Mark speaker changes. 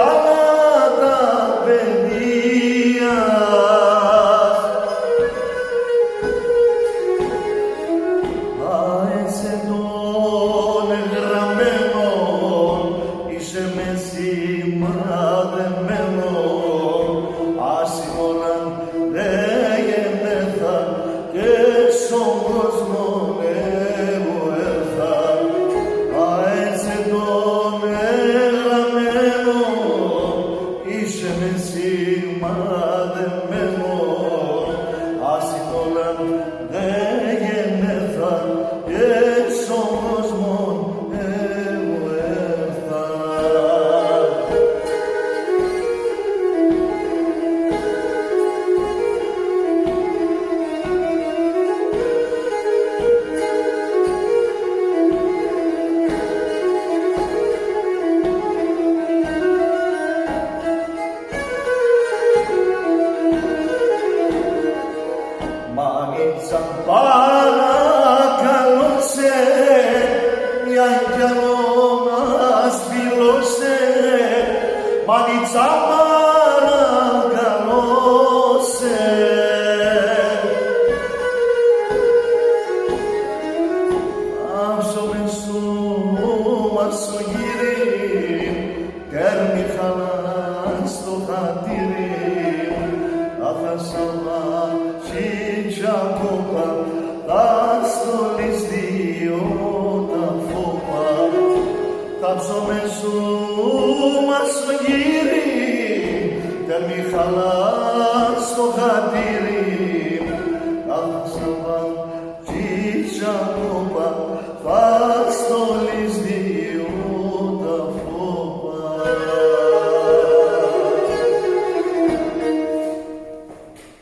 Speaker 1: μεγάλα τα παιδεία. Άεσε των εγγραμμένων, είσαι με σημαδεμένων, άσυμωναν λέγενεθα και στον κόσμο εγώ έρθα. Άεσε των εγγραμμένων, είσαι με σημαδεμένων, άσυμωναν λέγενεθα και στον κόσμο εγώ έρθα. Μανίτσα παρακαλώ σε, μια κι άλλο μας φιλώσε. Μανίτσα παρακαλώ σε. Άψομαι σου μας ο γύρι, τέρμη χαλά στο χατήρι, άθασαλα τσίτσα κόπα, τα στολείς δύο τα φώπα. Άψομαι σου μας ο γύρι, τέρμη χαλά στο χατήρι, άθασαλα τσίτσα κόπα,